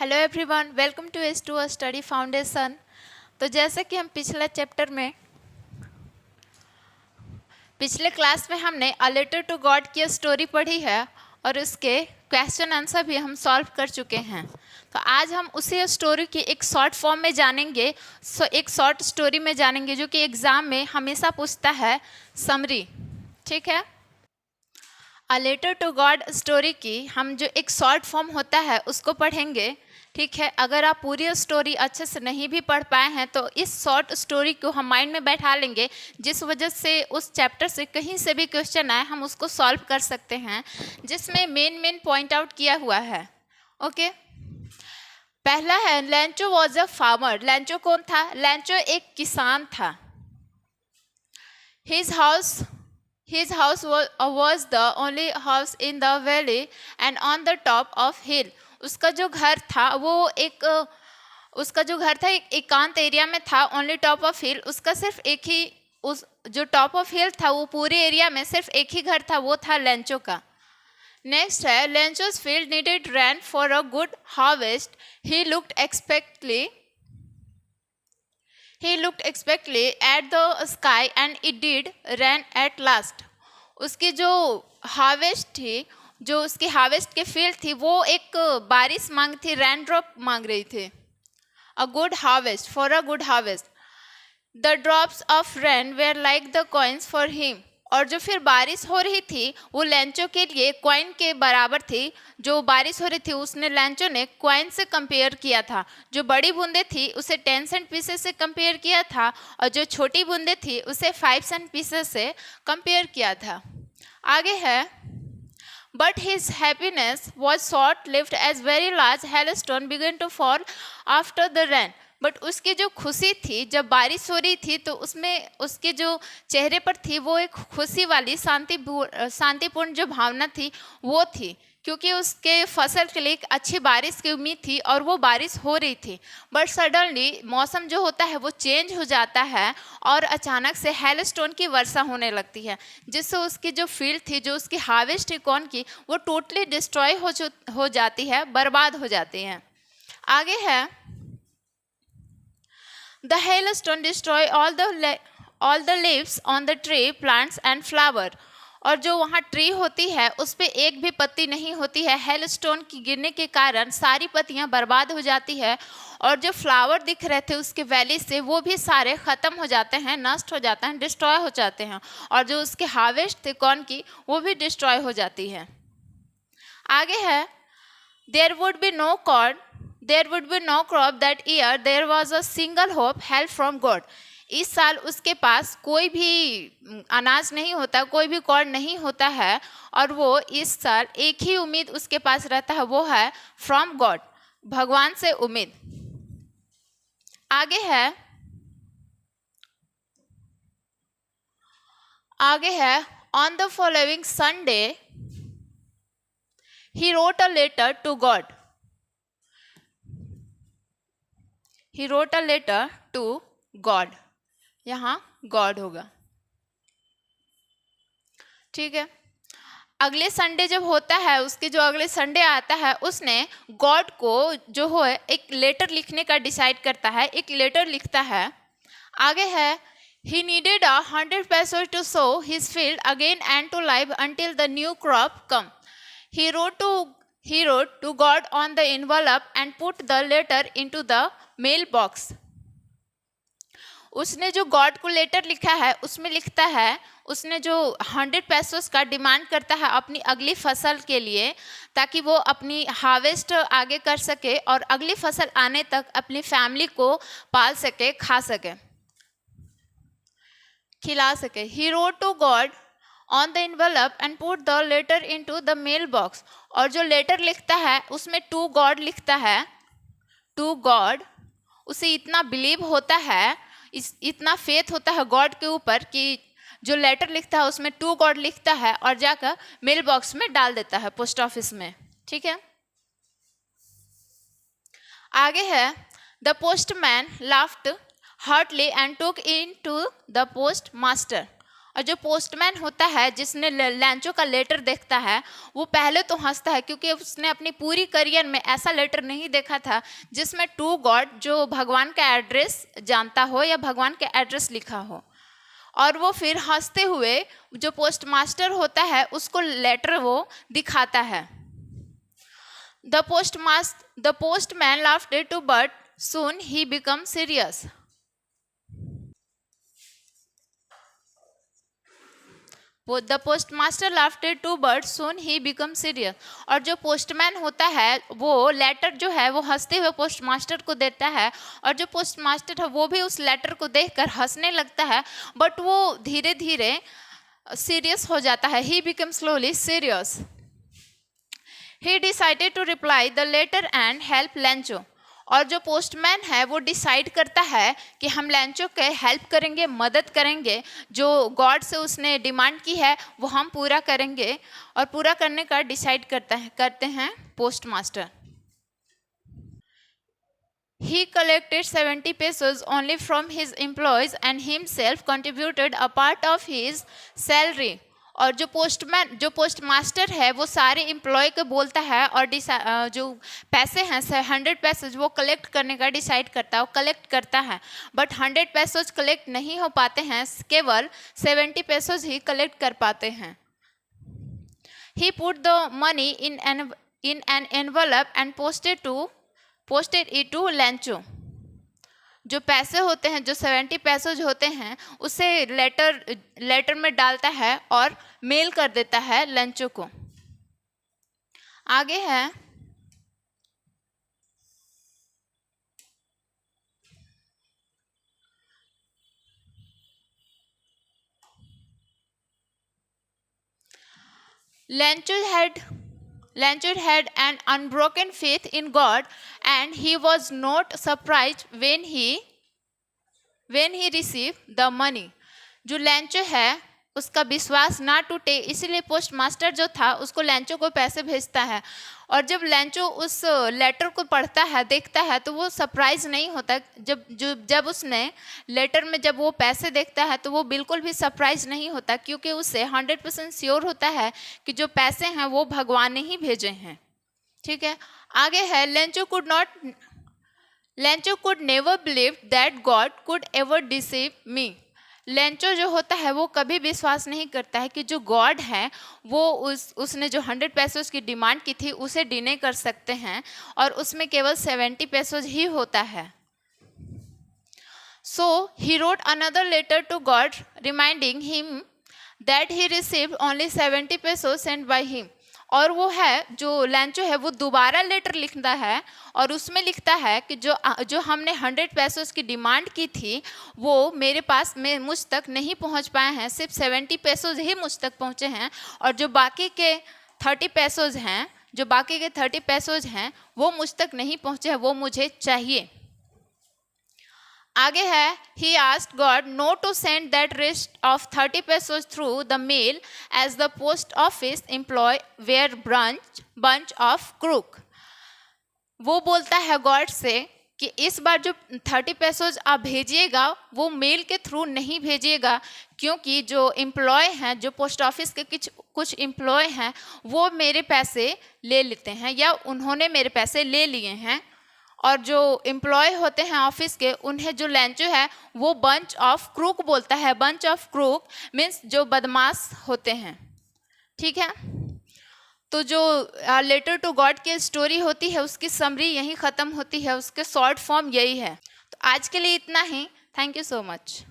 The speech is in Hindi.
Hello everyone, welcome to S2 study foundation. तो जैसे कि हम पिछले क्लास में हमने अ लेटर टू गॉड की स्टोरी पढ़ी है और उसके क्वेश्चन आंसर भी हम सॉल्व कर चुके हैं। तो आज हम उसी स्टोरी की एक शॉर्ट फॉर्म में जानेंगे, एक शॉर्ट स्टोरी में जानेंगे जो कि एग्ज़ाम में हमेशा पूछता है, समरी। ठीक है, a letter to God story की हम जो एक शॉर्ट फॉर्म होता है उसको पढ़ेंगे। ठीक है, अगर आप पूरी स्टोरी अच्छे से नहीं भी पढ़ पाए हैं तो इस शॉर्ट स्टोरी को हम माइंड में बैठा लेंगे, जिस वजह से उस चैप्टर से कहीं से भी क्वेश्चन आए हम उसको सॉल्व कर सकते हैं, जिसमें मेन पॉइंट आउट किया हुआ है। ओके, पहला है लैंचो वॉज अ फार्मर। लैंचो कौन था? लैंचो एक किसान था। His house was the only house in the valley and on the top of hill. उसका जो घर था एक एकांत एरिया में था, ओनली टॉप ऑफ हिल। उसका सिर्फ एक ही जो टॉप ऑफ हिल था वो पूरे एरिया में सिर्फ एक ही घर था, वो था लेंचो का। नेक्स्ट है Lencho's field needed rain for a good harvest. He looked expectantly at the sky and it did rain at last. उसकी जो उसकी हार्वेस्ट की फील्ड थी वो एक बारिश मांग थी, रेन ड्रॉप मांग रही थी। A good harvest, for a good harvest. The drops of rain were like the coins for him. और जो फिर बारिश हो रही थी वो लेंचो के लिए कॉइन के बराबर थी। जो बारिश हो रही थी उसने लेंचो ने कॉइन से कंपेयर किया था। जो बड़ी बूंदे थी उसे 10 सेंट पीसेस से कंपेयर किया था और जो छोटी बूंदे थी उसे 5 सेंट पीसेस से कंपेयर किया था। आगे है but his happiness was short lived as very large hailstone began to fall after the rain. But उसकी जो खुशी थी जब बारिश हो रही थी तो उसमें उसके जो चेहरे पर थी वो एक खुशी वाली शांतिपूर्ण जो भावना थी वो थी, क्योंकि उसके फसल के लिए एक अच्छी बारिश की उम्मीद थी और वो बारिश हो रही थी। बट सडनली मौसम जो होता है वो चेंज हो जाता है और अचानक से हेलस्टोन की वर्षा होने लगती है, जिससे उसकी जो फील्ड थी, जो उसकी हार्वेस्ट थी कॉर्न की, वो टोटली डिस्ट्रॉय हो जाती है, बर्बाद हो जाती है। आगे है The hailstone destroy all the leaves on the tree, plants and flower. और जो वहाँ ट्री होती है उस पर एक भी पत्ती नहीं होती है। हेलस्टोन की गिरने के कारण सारी पत्तियाँ बर्बाद हो जाती है और जो फ्लावर दिख रहे थे उसके वैली से वो भी सारे ख़त्म हो जाते हैं, नष्ट हो जाते हैं, डिस्ट्रॉय हो जाते हैं। और जो उसके हार्वेस्ट थे कॉर्न की वो भी डिस्ट्रॉय हो जाती है। आगे है There would be no crop that year. There was a single hope, help from God. इस साल उसके पास कोई भी अनाज नहीं होता, कोई भी कॉर्न नहीं होता है और वो इस साल एक ही उम्मीद उसके पास रहता है, वो है फ्रॉम गॉड, भगवान से उम्मीद। आगे है on the following Sunday he wrote a letter to God. He wrote a letter to God. यहाँ गॉड होगा। ठीक है, अगले संडे जब होता है, उसके जो अगले संडे आता है उसने गॉड को जो हो एक लेटर लिखने का डिसाइड करता है, एक लेटर लिखता है। आगे है He needed 100 pesos to sow his field again and to live until the new crop come. He wrote to God on the envelope and put the letter into the mailbox. उसने जो गॉड को लेटर लिखा है उसमें लिखता है, उसने जो 100 पैसोस का डिमांड करता है अपनी अगली फसल के लिए, ताकि वो अपनी हार्वेस्ट आगे कर सके और अगली फसल आने तक अपनी फैमिली को पाल सके, खा सके, खिला सके। He wrote to God on the envelope and put the letter into the mailbox. और जो लेटर लिखता है उसमें टू गॉड लिखता है। टू गॉड, उसे इतना बिलीव होता है, इतना फेथ होता है गॉड के ऊपर कि जो लेटर लिखता है उसमें टू गॉड लिखता है और जाकर मेल बॉक्स में डाल देता है, पोस्ट ऑफिस में। ठीक है, आगे है the postman laughed heartily and took into the postmaster. और जो पोस्टमैन होता है जिसने लैंचो का लेटर देखता है वो पहले तो हंसता है, क्योंकि उसने अपनी पूरी करियर में ऐसा लेटर नहीं देखा था जिसमें टू गॉड, जो भगवान का एड्रेस जानता हो या भगवान का एड्रेस लिखा हो। और वो फिर हंसते हुए जो पोस्टमास्टर होता है उसको लेटर वो दिखाता है। The postman laughed too, but soon he became serious. The postmaster laughed too, but soon he became serious. और जो पोस्टमैन होता है वो लेटर जो है वो हंसते हुए पोस्टमास्टर को देता है, और जो पोस्टमास्टर है वो भी उस लेटर को देखकर हंसने लगता है, बट वो धीरे धीरे सीरियस हो जाता है। He became slowly serious. He decided to reply the letter and help Lancho. और जो पोस्टमैन है वो डिसाइड करता है कि हम लैंचो के हेल्प करेंगे, मदद करेंगे, जो गॉड से उसने डिमांड की है वो हम पूरा करेंगे, और पूरा करने का डिसाइड करते हैं postmaster. He collected 70 pesos only from his employees and himself contributed a part of his salary. और जो पोस्टमास्टर है वो सारे एम्प्लॉय को बोलता है और जो पैसे हैं 100 पैसेज वो कलेक्ट करने का डिसाइड करता है, वो कलेक्ट करता है, बट 100 पैसेज कलेक्ट नहीं हो पाते हैं, केवल 70 पैसेज ही कलेक्ट कर पाते हैं। He put the money in an envelope and posted it to Lancho. जो पैसे होते हैं, जो 70 पैसे होते हैं, उसे लेटर में डालता है और मेल कर देता है लंचो को। आगे है Lancho had an unbroken faith in God, and he was not surprised when he received the money. जो लैंचो है उसका विश्वास ना टूटे, इसीलिए पोस्टमास्टर जो था उसको लैंचो को पैसे भेजता है, और जब लैंचो उस लेटर को पढ़ता है, देखता है, तो वो सरप्राइज नहीं होता। जब उसने लेटर में जब वो पैसे देखता है तो वो बिल्कुल भी सरप्राइज नहीं होता, क्योंकि उसे 100% श्योर होता है कि जो पैसे हैं वो भगवान ने ही भेजे हैं। ठीक है, आगे है लैंचो could never believe that God could ever deceive मी। लैंचो जो होता है वो कभी विश्वास नहीं करता है कि जो गॉड है वो उसने जो 100 पैसों की डिमांड की थी उसे डिने कर सकते हैं, और उसमें केवल 70 पैसों ही होता है। So he wrote another letter to God reminding him that he received only 70 पैसों सेंट बाय हिम। और वो है जो लैंचो है वो दोबारा लेटर लिखता है और उसमें लिखता है कि जो हमने 100 पैसों की डिमांड की थी वो मेरे पास में मुझ तक नहीं पहुंच पाए हैं, सिर्फ 70 पैसों ही मुझ तक पहुंचे हैं, और जो बाकी के 30 पैसों हैं वो मुझ तक नहीं पहुंचे हैं, वो मुझे चाहिए। आगे है he asked God not to send that rest of 30 pesos through the mail as the post office employee were bunch of crook. वो बोलता है गॉड से कि इस बार जो 30 पैसोज आप भेजिएगा वो मेल के थ्रू नहीं भेजिएगा, क्योंकि जो एम्प्लॉय हैं, जो पोस्ट ऑफिस के कुछ एम्प्लॉय हैं वो मेरे पैसे ले लेते हैं या उन्होंने मेरे पैसे ले लिए हैं, और जो एम्प्लॉय होते हैं ऑफिस के उन्हें जो लैंचो है वो बंच ऑफ क्रूक बोलता है। बंच ऑफ क्रूक मीन्स जो बदमाश होते हैं। ठीक है, तो जो लेटर टू गॉड की स्टोरी होती है उसकी समरी यहीं ख़त्म होती है, उसके शॉर्ट फॉर्म यही है। तो आज के लिए इतना ही। Thank you so much.